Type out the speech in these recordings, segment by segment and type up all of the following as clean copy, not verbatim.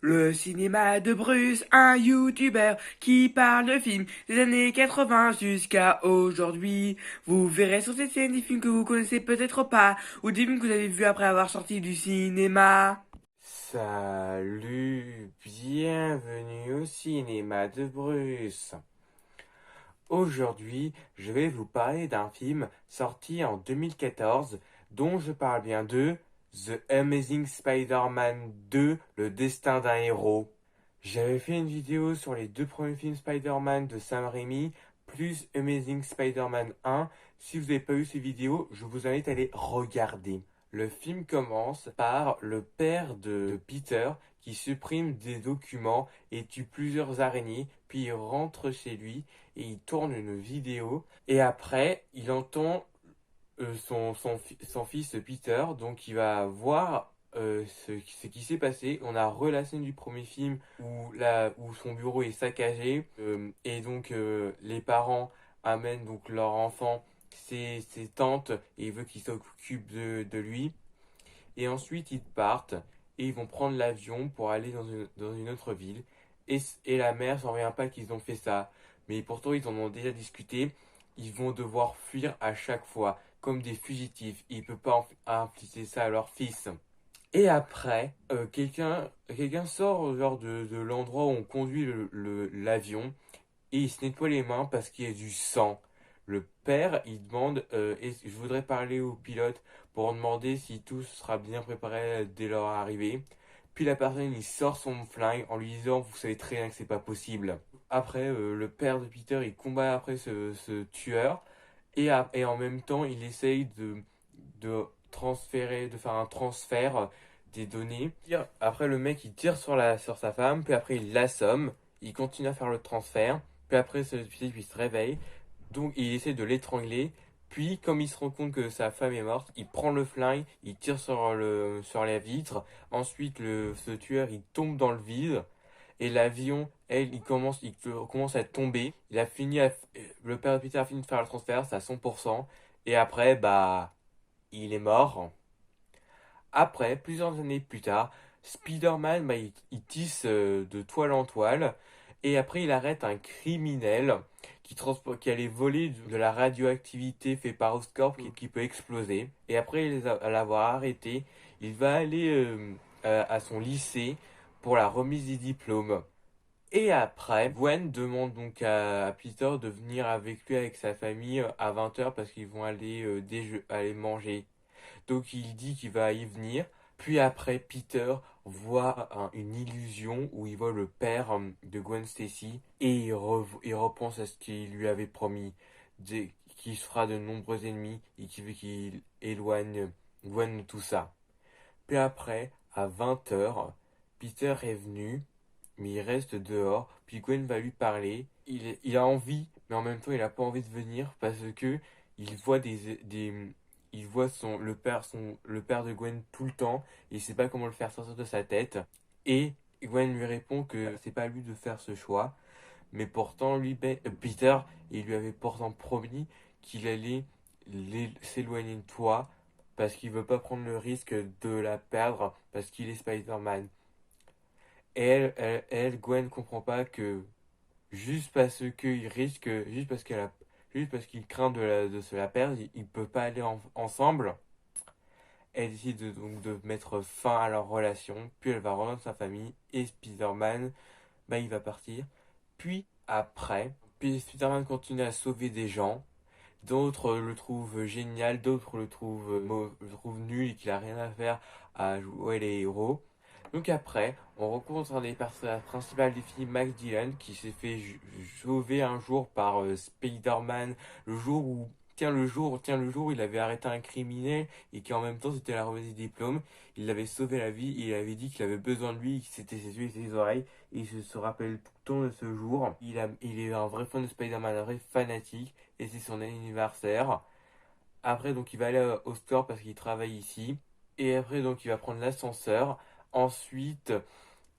Le cinéma de Bruce, un youtubeur qui parle de films des années 80 jusqu'à aujourd'hui. Vous verrez sur cette scène des films que vous connaissez peut-être pas, ou des films que vous avez vus après avoir sorti du cinéma. Salut, bienvenue au cinéma de Bruce. Aujourd'hui, je vais vous parler d'un film sorti en 2014 dont je parle bien de The Amazing Spider-Man 2, Le destin d'un héros. J'avais fait une vidéo sur les deux premiers films Spider-Man de Sam Raimi, plus Amazing Spider-Man 1. Si vous n'avez pas vu ces vidéos, je vous invite à les regarder. Le film commence par le père de Peter qui supprime des documents et tue plusieurs araignées, puis il rentre chez lui et il tourne une vidéo. Et après, il entend son fils Peter, donc il va voir ce qui s'est passé. On a la scène du premier film où son bureau est saccagé et donc les parents amènent donc leur enfant, ses tantes, et il veut qu'ils s'occupent de lui. Et ensuite ils partent et ils vont prendre l'avion pour aller dans une autre ville. Et la mère s'en revient pas qu'ils ont fait ça. Mais pourtant ils en ont déjà discuté. Ils vont devoir fuir à chaque fois, comme des fugitifs. Ils ne peuvent pas infliger ça à leur fils. Et après, quelqu'un sort genre de l'endroit où on conduit l'avion et il se nettoie les mains parce qu'il y a du sang. Le père, il demande, je voudrais parler au pilote pour demander si tout sera bien préparé dès leur arrivée. Puis la personne, il sort son flingue en lui disant, vous savez très bien que c'est pas possible. Après, le père de Peter, il combat après ce tueur et en même temps, il essaye de transférer, de faire un transfert des données. Après, le mec, il tire sur sa femme, puis après, il l'assomme, il continue à faire le transfert, puis après, celui-ci se réveille, donc il essaie de l'étrangler, puis comme il se rend compte que sa femme est morte, il prend le flingue, il tire sur la vitre, ensuite ce tueur, il tombe dans le vide, et l'avion, il commence à tomber. Le père de Peter a fini de faire le transfert, c'est à 100%. Et après, bah, il est mort. Après, plusieurs années plus tard, Spider-Man, bah, il tisse de toile en toile. Et après, il arrête un criminel qui allait voler de la radioactivité faite par Oscorp qui peut exploser. Et après l'avoir arrêté, il va aller à son lycée pour la remise des diplômes. Et après, Gwen demande donc à Peter de venir avec lui avec sa famille à 20h parce qu'ils vont aller manger. Donc il dit qu'il va y venir. Puis après, Peter voit une illusion où il voit le père de Gwen Stacy et il repense à ce qu'il lui avait promis, qu'il se fera de nombreux ennemis et qu'il veut qu'il éloigne Gwen de tout ça. Puis après, à 20h, Peter est venu mais il reste dehors. Puis Gwen va lui parler. Il a envie, mais en même temps, il a pas envie de venir parce que il voit il voit le père de Gwen tout le temps. Et il sait pas comment le faire sortir de sa tête. Et Gwen lui répond que c'est pas à lui de faire ce choix. Mais pourtant, Peter, il lui avait pourtant promis qu'il allait s'éloigner de toi parce qu'il veut pas prendre le risque de la perdre parce qu'il est Spider-Man. Et Gwen comprend pas que juste parce qu'il risque, juste parce qu'il craint de se la perdre, ils peuvent pas aller ensemble. Elle décide donc de mettre fin à leur relation, puis elle va rejoindre sa famille et Spider-Man, bah, il va partir. Puis après, puis Spider-Man continue à sauver des gens. D'autres le trouvent génial, d'autres le trouvent nul et qu'il a rien à faire à jouer les héros. Donc après, on rencontre un des personnages principaux du film, Max Dillon, qui s'est fait sauver un jour par Spider-Man, le jour où, tiens le jour où il avait arrêté un criminel et qui en même temps c'était la remise des diplômes. Il l'avait sauvé la vie, il avait dit qu'il avait besoin de lui, que c'était ses yeux et ses oreilles, et il se rappelle tout le temps de ce jour. Il est un vrai fan de Spider-Man, un vrai fanatique, et c'est son anniversaire. Après, donc, il va aller au store parce qu'il travaille ici. Et après, donc, il va prendre l'ascenseur. Ensuite,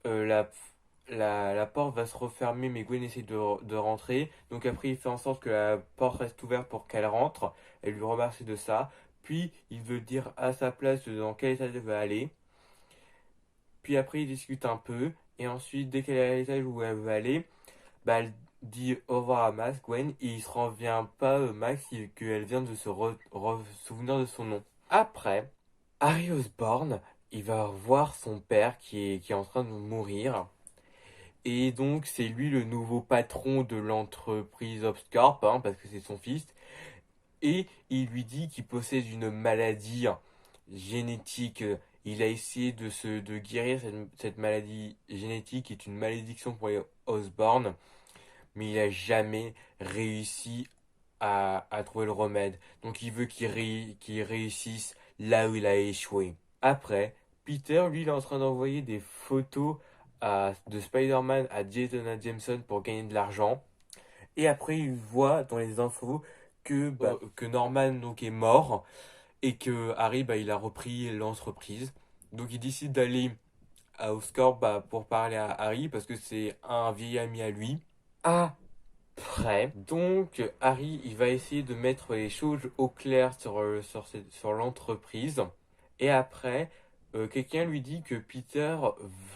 euh, la, la porte va se refermer, mais Gwen essaie de rentrer. Donc après, il fait en sorte que la porte reste ouverte pour qu'elle rentre. Elle lui remercie de ça. Puis, il veut dire à sa place dans quel état elle va aller. Puis après, ils discutent un peu. Et ensuite, dès qu'elle est à l'étage où elle veut aller, bah, elle dit au revoir à Max, Gwen, et il se revient pas, Max, qu'elle vient de se souvenir de son nom. Après, Harry Osborn, il va voir son père qui est en train de mourir. Et donc, c'est lui le nouveau patron de l'entreprise Oscorp, hein, parce que c'est son fils. Et il lui dit qu'il possède une maladie génétique. Il a essayé de guérir cette maladie génétique, qui est une malédiction pour les Osborn, mais il a jamais réussi à trouver le remède. Donc il veut qu'il réussisse là où il a échoué. Après, Peter, lui, il est en train d'envoyer des photos de Spider-Man à J. Jonah Jameson pour gagner de l'argent. Et après, il voit dans les infos que Norman donc, est mort et que Harry, il a repris l'entreprise. Donc il décide d'aller à Oscorp pour parler à Harry parce que c'est un vieil ami à lui. Après, donc Harry, il va essayer de mettre les choses au clair sur l'entreprise. Et après, quelqu'un lui dit que Peter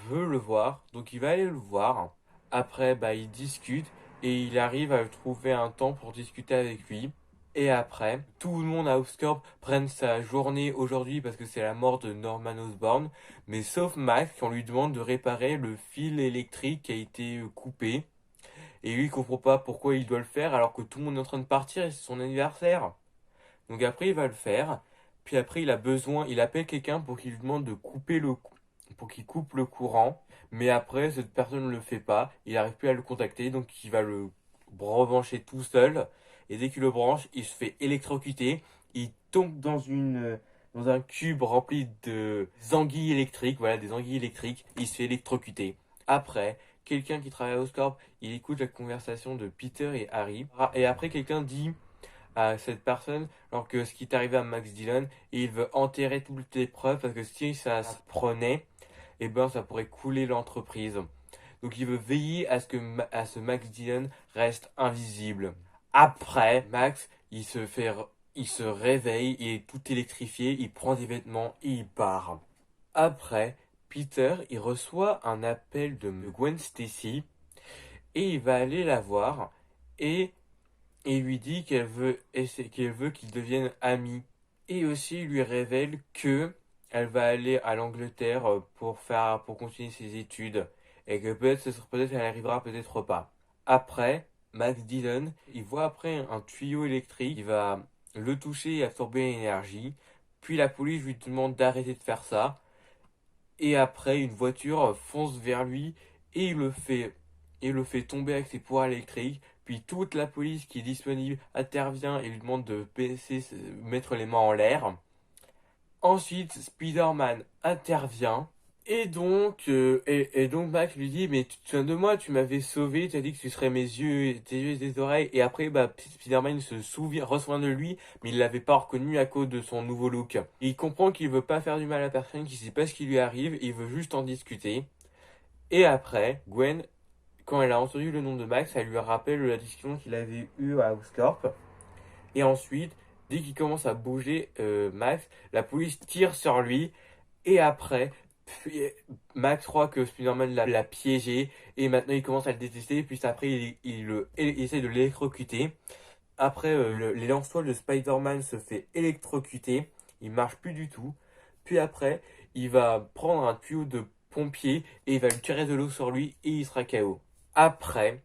veut le voir, donc il va aller le voir. Après, ils discutent et il arrive à trouver un temps pour discuter avec lui. Et après, tout le monde à Oscorp prenne sa journée aujourd'hui parce que c'est la mort de Norman Osborn, mais sauf Max, on lui demande de réparer le fil électrique qui a été coupé. Et lui, il comprend pas pourquoi il doit le faire alors que tout le monde est en train de partir et c'est son anniversaire. Donc après, il va le faire. Puis après, il appelle quelqu'un pour qu'il lui demande de pour qu'il coupe le courant. Mais après, cette personne ne le fait pas. Il n'arrive plus à le contacter, donc il va le rebrancher tout seul. Et dès qu'il le branche, il se fait électrocuter. Il tombe dans un cube rempli de anguilles électriques. Voilà, des anguilles électriques. Il se fait électrocuter. Après, quelqu'un qui travaille au Oscorp, il écoute la conversation de Peter et Harry. Et après, quelqu'un dit à cette personne, alors que ce qui est arrivé à Max Dillon, et il veut enterrer toutes les preuves parce que si ça se prenait, ça pourrait couler l'entreprise. Donc il veut veiller à ce Max Dillon reste invisible. Après, Max, il se réveille, il est tout électrifié, il prend des vêtements et il part. Après, Peter, il reçoit un appel de Gwen Stacy et il va aller la voir et lui dit qu'elle veut qu'ils deviennent amis. Et aussi, il lui révèle que elle va aller à l'Angleterre pour continuer ses études. Et que peut-être elle arrivera, peut-être pas. Après, Max Dillon, il voit après un tuyau électrique, il va le toucher et absorber l'énergie. Puis la police lui demande d'arrêter de faire ça. Et après, une voiture fonce vers lui et il le fait tomber avec ses pouvoirs électriques. Puis toute la police qui est disponible intervient et lui demande de mettre les mains en l'air. Ensuite, Spider-Man intervient. Et donc Max lui dit, mais tu te souviens de moi, tu m'avais sauvé, tu as dit que tu serais tes yeux et tes oreilles. Et après, Spider-Man ressouvient de lui, mais il l'avait pas reconnu à cause de son nouveau look. Et il comprend qu'il veut pas faire du mal à personne, qu'il sait pas ce qui lui arrive, il veut juste en discuter. Et après, Gwen, quand elle a entendu le nom de Max, elle lui rappelle la discussion qu'il avait eue à Oscorp. Et ensuite, dès qu'il commence à bouger, Max, la police tire sur lui. Et après, Max croit que Spider-Man l'a piégé. Et maintenant, il commence à le détester. Puis après, il essaie de l'électrocuter. Après, les lensoiles de Spider-Man se fait électrocuter. Il marche plus du tout. Puis après, il va prendre un tuyau de pompier et il va lui tirer de l'eau sur lui et il sera KO. Après,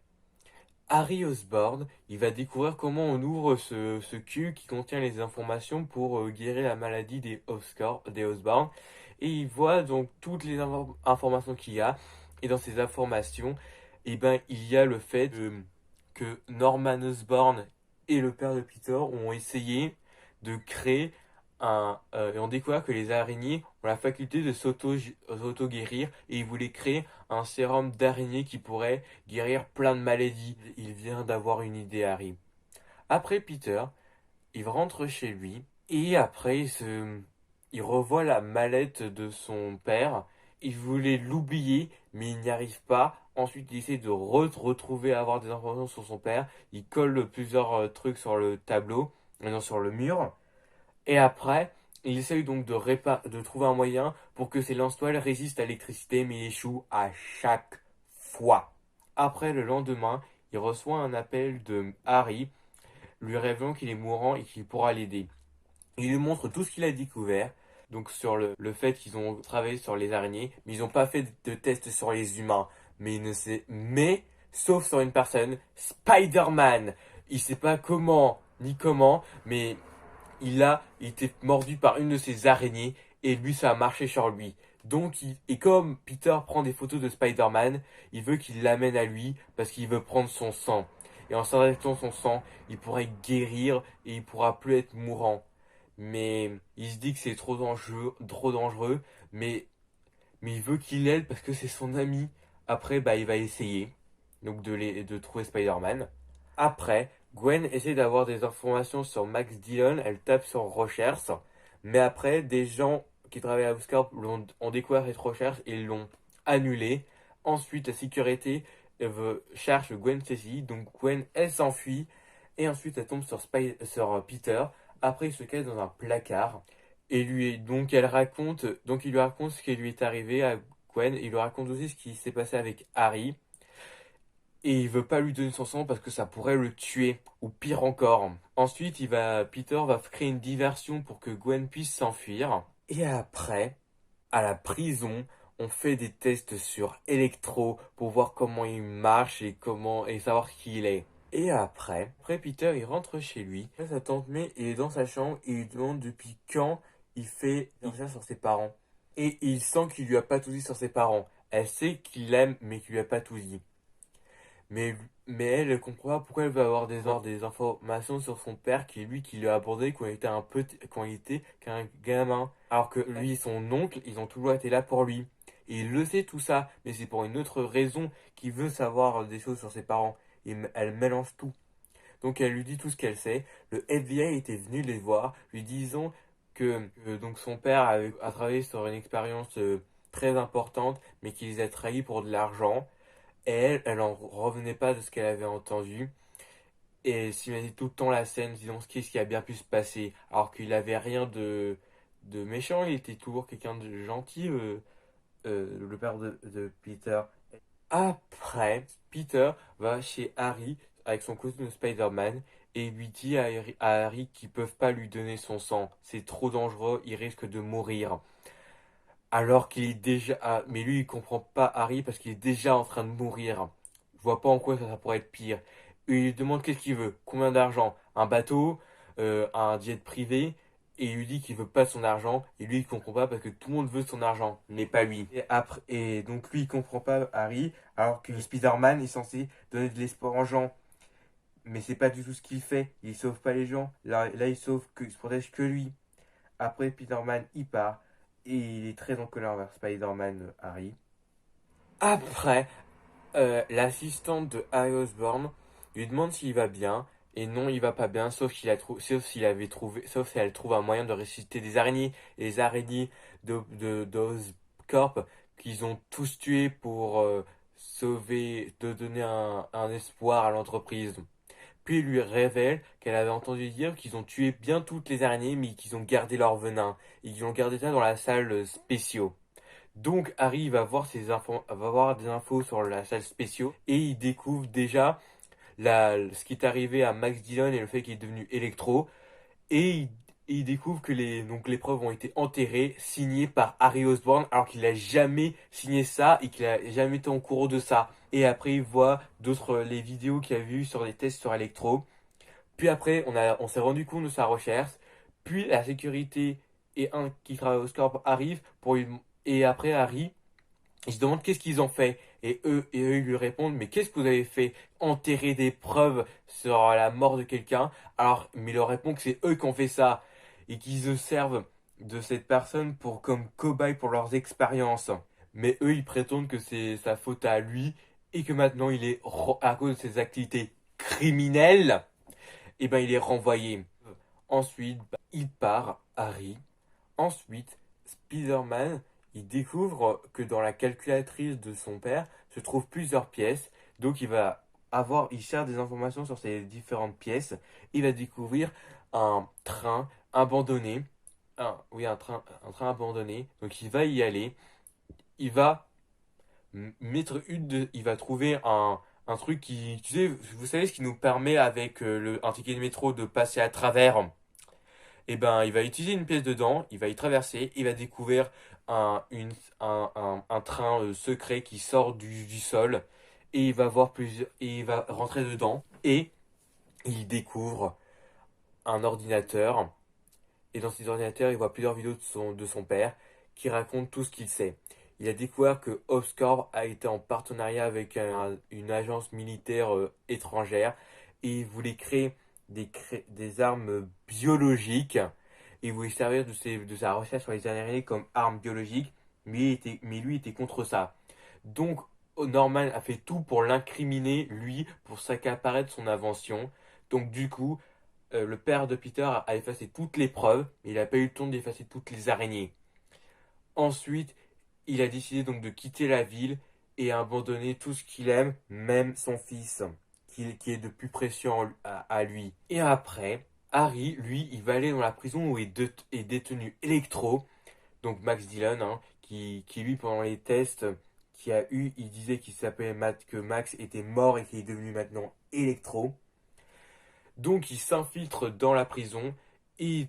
Harry Osborn, il va découvrir comment on ouvre ce cube qui contient les informations pour guérir la maladie des Osborn. Et il voit donc toutes les informations qu'il y a. Et dans ces informations, il y a le fait que Norman Osborn et le père de Peter ont essayé de créer et ont découvert que les araignées ont la faculté de s'auto-guérir et ils voulaient créer un sérum d'araignée qui pourrait guérir plein de maladies. Il vient d'avoir une idée, Harry. Après Peter, il rentre chez lui et après il revoit la mallette de son père. Il voulait l'oublier, mais il n'y arrive pas. Ensuite, il essaie de retrouver, avoir des informations sur son père. Il colle plusieurs trucs sur le tableau, non, sur le mur. Et après, Il essaye donc de trouver un moyen pour que ses lance-toiles résistent à l'électricité, mais il échoue à chaque fois. Après, le lendemain, il reçoit un appel de Harry, lui révélant qu'il est mourant et qu'il pourra l'aider. Il lui montre tout ce qu'il a découvert, donc sur le fait qu'ils ont travaillé sur les araignées, mais ils n'ont pas fait de tests sur les humains. Mais il ne sait, mais, sauf sur une personne, Spider-Man. Il sait pas comment, ni comment, mais il était mordu par une de ces araignées, et lui, ça a marché sur lui. Donc, et comme Peter prend des photos de Spider-Man, il veut qu'il l'amène à lui, parce qu'il veut prendre son sang. Et en s'injectant son sang, il pourrait guérir, et il pourra plus être mourant. Mais il se dit que c'est trop dangereux, mais, mais il veut qu'il l'aide parce que c'est son ami. Après, bah, il va essayer donc de trouver Spider-Man. Après, Gwen essaie d'avoir des informations sur Max Dillon, elle tape sur recherche, mais après, des gens qui travaillent à Oscorp ont découvert cette recherche et l'ont annulée. Ensuite, la sécurité cherche Gwen Stacy, donc Gwen, elle s'enfuit, et ensuite elle tombe sur Peter. Après, il se cache dans un placard, et donc il lui raconte ce qui lui est arrivé à Gwen, et il lui raconte aussi ce qui s'est passé avec Harry. Et il veut pas lui donner son sang parce que ça pourrait le tuer, ou pire encore. Ensuite, Peter va créer une diversion pour que Gwen puisse s'enfuir. Et après, à la prison, on fait des tests sur Electro pour voir comment il marche et savoir qui il est. Et après Peter, il rentre chez lui. Après, sa tante May est dans sa chambre et il lui demande depuis quand il fait des recherches sur ses parents. Et il sent qu'il lui a pas tout dit sur ses parents. Elle sait qu'il l'aime, mais qu'il lui a pas tout dit. Mais elle ne comprend pas pourquoi elle veut avoir des informations sur son père qui lui a abordé quand il était qu'un gamin. Alors que lui et son oncle, ils ont toujours été là pour lui. Et il le sait tout ça, mais c'est pour une autre raison qu'il veut savoir des choses sur ses parents. Elle mélange tout. Donc elle lui dit tout ce qu'elle sait. Le FBI était venu les voir, lui disant que donc son père a travaillé sur une expérience très importante, mais qu'il les a trahis pour de l'argent. Et elle en revenait pas de ce qu'elle avait entendu. Et elle s'imaginait tout le temps la scène, disant ce qui a bien pu se passer. Alors qu'il avait rien de méchant, il était toujours quelqu'un de gentil, le père de Peter. Après, Peter va chez Harry avec son costume de Spider-Man et lui dit à Harry qu'ils peuvent pas lui donner son sang. C'est trop dangereux, il risque de mourir. Alors qu'il est déjà... mais lui, il comprend pas Harry parce qu'il est déjà en train de mourir. Je vois pas en quoi ça pourrait être pire. Et il lui demande qu'est-ce qu'il veut. Combien d'argent? Un bateau? Un jet privé? Et il lui dit qu'il veut pas son argent. Et lui, il comprend pas parce que tout le monde veut son argent, mais pas lui. Et donc lui, il comprend pas Harry. Alors que Spider-Man est censé donner de l'espoir aux gens. Mais c'est pas du tout ce qu'il fait. Il sauve pas les gens. Là il se protège que lui. Après, Spider-Man, il part. Et il est très en colère vers Spider-Man, Harry. Après, l'assistante de Harry Osborn lui demande s'il va bien. Et non, il va pas bien, sauf si elle trouve un moyen de ressusciter des araignées. Et les araignées d'Oscorp qu'ils ont tous tués pour de donner un espoir à l'entreprise. Puis il lui révèle qu'elle avait entendu dire qu'ils ont tué bien toutes les araignées, mais qu'ils ont gardé leur venin. Et qu'ils ont gardé ça dans la salle spéciaux. Donc Harry va voir des infos sur la salle spéciaux et il découvre déjà ce qui est arrivé à Max Dillon et le fait qu'il est devenu électro. Et il découvre que les preuves ont été enterrées, signées par Harry Osborn, alors qu'il n'a jamais signé ça et qu'il n'a jamais été en cours de ça. Et après, il voit les vidéos qu'il a vues sur les tests sur électro. Puis après, on s'est rendu compte de sa recherche. Puis la sécurité et un qui travaille au Scorp arrive et après Harry, il se demande qu'est-ce qu'ils ont fait. Et eux, ils lui répondent, mais qu'est-ce que vous avez fait? Enterrer des preuves sur la mort de quelqu'un. Mais il leur répond que c'est eux qui ont fait ça. Et qu'ils se servent de cette personne comme cobaye pour leurs expériences. Mais eux, ils prétendent que c'est sa faute à lui. Et que maintenant, à cause de ses activités criminelles, et ben il est renvoyé. Ensuite, il part, Harry. Ensuite, Spider-Man, il découvre que dans la calculatrice de son père se trouvent plusieurs pièces. Donc il cherche des informations sur ces différentes pièces. Il va découvrir un train abandonné un train abandonné. Donc il va y aller. Il va il va trouver un truc qui, tu sais, vous savez ce qui nous permet avec un ticket de métro de passer à travers. Et ben, il va utiliser une pièce dedans, il va y traverser, il va découvrir un, une, un train secret qui sort du sol et il va voir plusieurs, et il va rentrer dedans et il découvre un ordinateur et dans cet ordinateur, il voit plusieurs vidéos de son père qui racontent tout ce qu'il sait. Il a découvert que Oscorp a été en partenariat avec une agence militaire étrangère et il voulait créer des armes biologiques. Il voulait servir de sa recherche sur les araignées comme armes biologiques, mais lui était contre ça. Donc Norman a fait tout pour l'incriminer, lui, pour s'accaparer de son invention. Donc du coup, le père de Peter a effacé toutes les preuves, mais il n'a pas eu le temps d'effacer toutes les araignées. Ensuite, il a décidé donc de quitter la ville et abandonner tout ce qu'il aime, même son fils, qui est de plus précieux à lui. Et après, Harry, lui, il va aller dans la prison où est détenu Electro, donc Max Dillon, hein, qui lui, pendant les tests il disait qu'il s'appelait que Max était mort et qu'il est devenu maintenant Electro. Donc il s'infiltre dans la prison et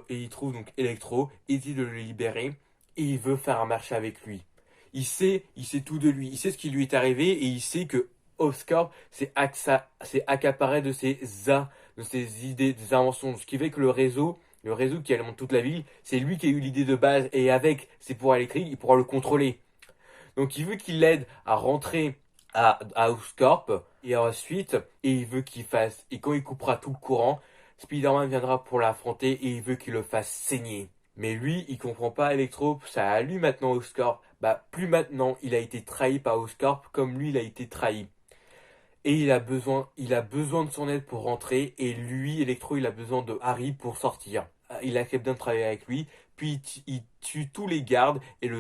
il trouve donc Electro, il dit de le libérer et il veut faire un marché avec lui. Il sait tout de lui, il sait ce qui lui est arrivé et il sait que Oscorp s'est accaparé de ses idées, des inventions. Ce qui fait que le réseau qui alimente toute la ville, c'est lui qui a eu l'idée de base et avec ses pouvoirs électriques, il pourra le contrôler. Donc il veut qu'il l'aide à rentrer à Oscorp et ensuite, et il veut qu'il fasse, et quand il coupera tout le courant, Spider-Man viendra pour l'affronter et il veut qu'il le fasse saigner. Mais lui, il comprend pas Electro, ça a lui maintenant Oscorp. Bah plus maintenant, il a été trahi par Oscorp comme lui il a été trahi. Et il a besoin de son aide pour rentrer et lui, Electro, il a besoin de Harry pour sortir. Il accepte bien de travailler avec lui, puis il tue tous les gardes et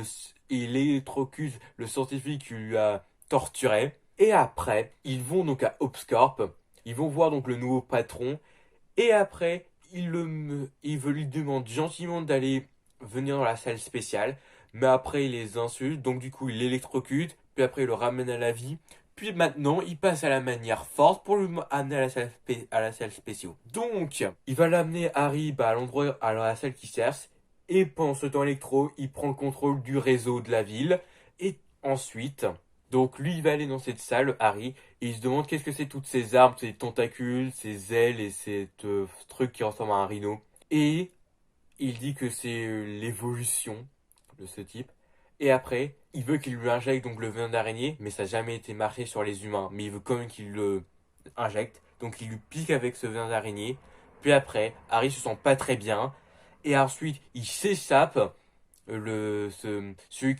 il électrocute le scientifique qui lui a torturé. Et après, ils vont donc à Oscorp, ils vont voir donc le nouveau patron, et après, il veut lui demander gentiment d'aller venir dans la salle spéciale, mais après il les insulte, donc du coup il l'électrocute, puis après il le ramène à la vie, puis maintenant il passe à la manière forte pour le amener à la salle spéciale. Donc, il va l'amener Harry à l'endroit, à la salle qui cherche, et pendant ce temps Electro, il prend le contrôle du réseau de la ville, et ensuite, donc lui il va aller dans cette salle, Harry, et il se demande qu'est-ce que c'est toutes ces armes, ces tentacules, ces ailes et ces trucs qui ressemblent à un rhino. Et il dit que c'est l'évolution de ce type. Et après, il veut qu'il lui injecte donc le venin d'araignée, mais ça n'a jamais été marqué sur les humains. Mais il veut quand même qu'il le injecte. Donc il lui pique avec ce venin d'araignée. Puis après, Harry se sent pas très bien. Et ensuite, il s'échappe, celui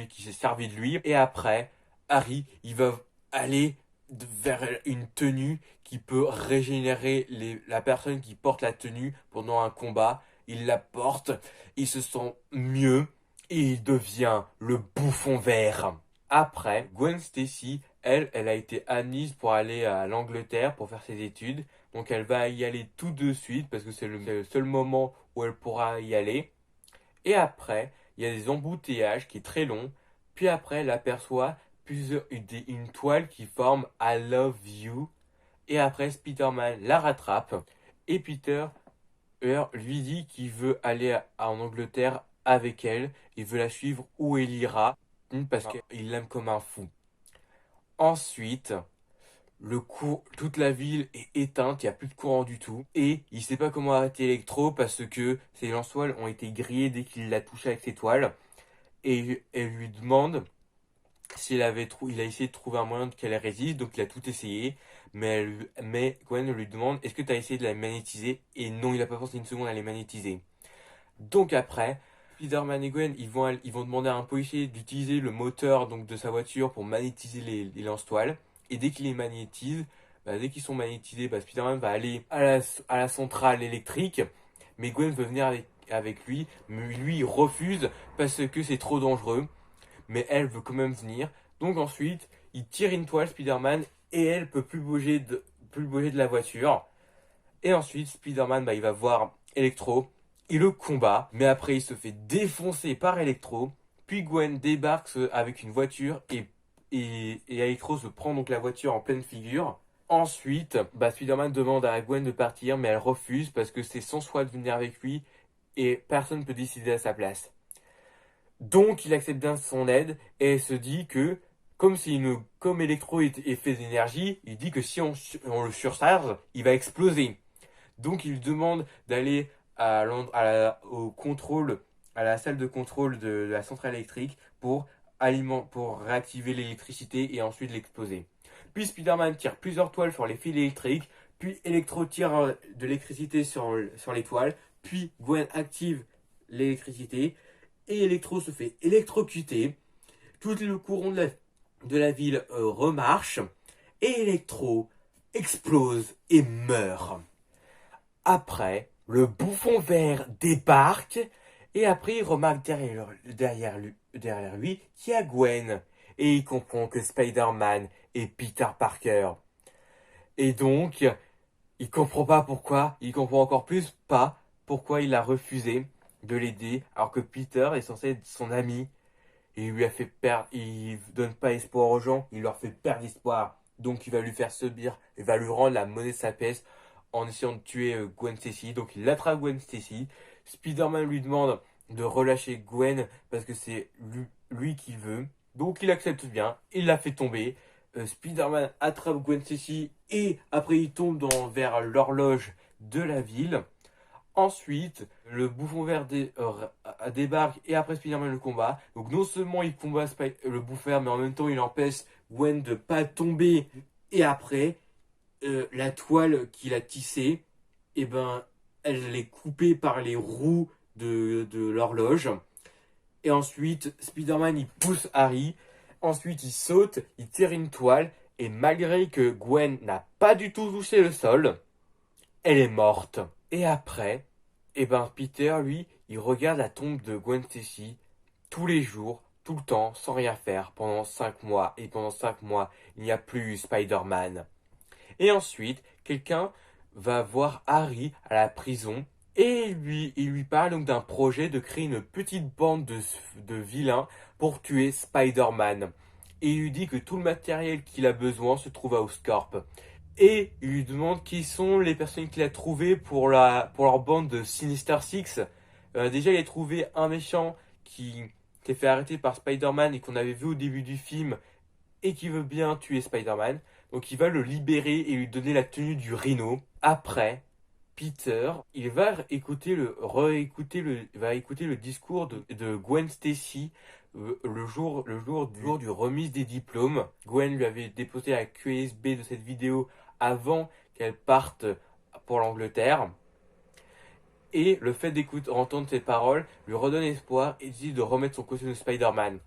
qui s'est servi de lui. Et après, Harry, il va aller vers une tenue qui peut régénérer la personne qui porte la tenue pendant un combat. Il la porte, il se sent mieux et il devient le bouffon vert. Après, Gwen Stacy, elle a été admise pour aller à l'Angleterre pour faire ses études. Donc elle va y aller tout de suite parce que c'est le seul moment où elle pourra y aller. Et après, il y a des embouteillages qui est très long. Puis après, elle aperçoit une toile qui forme I love you. Et après, Spider-Man la rattrape. Et Peter lui dit qu'il veut aller en Angleterre avec elle. Il veut la suivre où elle ira. Parce qu'il l'aime comme un fou. Ensuite, toute la ville est éteinte, il n'y a plus de courant du tout. Et il sait pas comment arrêter Electro parce que ses lensoiles ont été grillées dès qu'il l'a touché avec ses toiles. Et elle lui demande il a essayé de trouver un moyen qu'elle résiste, donc il a tout essayé. Mais Gwen lui demande est-ce que tu as essayé de la magnétiser? Et non, il n'a pas pensé une seconde à les magnétiser. Donc après, Spider-Man et Gwen, ils vont demander à un policier d'utiliser le moteur donc, de sa voiture pour magnétiser les lance-toiles. Et dès qu'ils les magnétisent, dès qu'ils sont magnétisés, Spider-Man va aller à la centrale électrique. Mais Gwen veut venir avec lui, mais lui il refuse parce que c'est trop dangereux. Mais elle veut quand même venir. Donc ensuite, il tire une toile Spider-Man et elle peut plus bouger de la voiture. Et ensuite, Spider-Man, il va voir Electro. Il le combat, mais après il se fait défoncer par Electro. Puis Gwen débarque avec une voiture et Electro se prend donc la voiture en pleine figure. Ensuite, Spider-Man demande à Gwen de partir, mais elle refuse parce que c'est son choix de venir avec lui et personne ne peut décider à sa place. Donc il accepte bien son aide et se dit que comme Electro est fait d'énergie, il dit que si on le surcharge, il va exploser. Donc il lui demande d'aller au contrôle, à la salle de contrôle de la centrale électrique pour réactiver l'électricité et ensuite l'exploser. Puis Spider-Man tire plusieurs toiles sur les fils électriques, puis Electro tire de l'électricité sur les toiles, puis Gwen active l'électricité et Electro se fait électrocuter. Tout le courant de la ville remarche et Electro explose et meurt. Après, le bouffon vert débarque et après il remarque derrière lui qu'il y a Gwen et il comprend que Spider-Man est Peter Parker. Et donc, il comprend pas pourquoi, il comprend encore plus pas pourquoi il a refusé de l'aider alors que Peter est censé être son ami. Et il lui a fait perdre, il donne pas espoir aux gens, il leur fait perdre espoir. Donc il va lui faire subir, il va lui rendre la monnaie de sa pièce en essayant de tuer Gwen Stacy. Donc il attrape Gwen Stacy. Spider-Man lui demande de relâcher Gwen parce que c'est lui qui veut. Donc il accepte bien, il la fait tomber. Spider-Man attrape Gwen Stacy et après il tombe vers l'horloge de la ville. Ensuite, le bouffon vert débarque et après Spider-Man le combat. Donc non seulement il combat le bouffon vert, mais en même temps il empêche Gwen de pas tomber. Et après, la toile qu'il a tissée, eh ben, elle est coupée par les roues de l'horloge. Et ensuite, Spider-Man il pousse Harry. Ensuite, il saute, il tire une toile. Et malgré que Gwen n'a pas du tout touché le sol, elle est morte. Et après, Peter, lui, il regarde la tombe de Gwen Stacy tous les jours, tout le temps, sans rien faire, pendant 5 mois. Et pendant 5 mois, il n'y a plus Spider-Man. Et ensuite, quelqu'un va voir Harry à la prison et il lui parle donc d'un projet de créer une petite bande de vilains pour tuer Spider-Man. Et il lui dit que tout le matériel qu'il a besoin se trouve à Oscorp. Et il lui demande qui sont les personnes qu'il a trouvées pour leur bande de Sinister Six. Déjà, il a trouvé un méchant qui s'est fait arrêter par Spider-Man et qu'on avait vu au début du film et qui veut bien tuer Spider-Man. Donc il va le libérer et lui donner la tenue du Rhino. Après, Peter, il va écouter le discours de Gwen Stacy le jour du remise des diplômes. Gwen lui avait déposé la clé USB de cette vidéo avant qu'elle parte pour l'Angleterre. Et le fait entendre ses paroles lui redonne espoir et décide de remettre son costume de Spider-Man.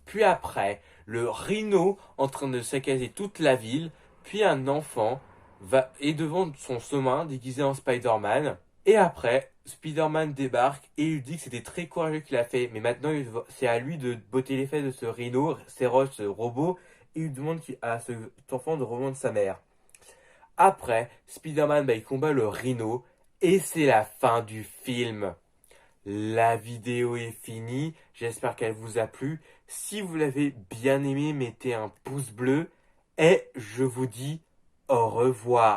Puis après, le Rhino en train de saccager toute la ville. Puis un enfant est devant son chemin déguisé en Spider-Man. Et après, Spider-Man débarque et il lui dit que c'était très courageux qu'il a fait. Mais maintenant, c'est à lui de botter les fesses de ce Rhino, ce robot. Et il lui demande à cet enfant de rejoindre sa mère. Après, Spider-Man, il combat le Rhino. Et c'est la fin du film. La vidéo est finie. J'espère qu'elle vous a plu. Si vous l'avez bien aimé, mettez un pouce bleu. Et je vous dis au revoir.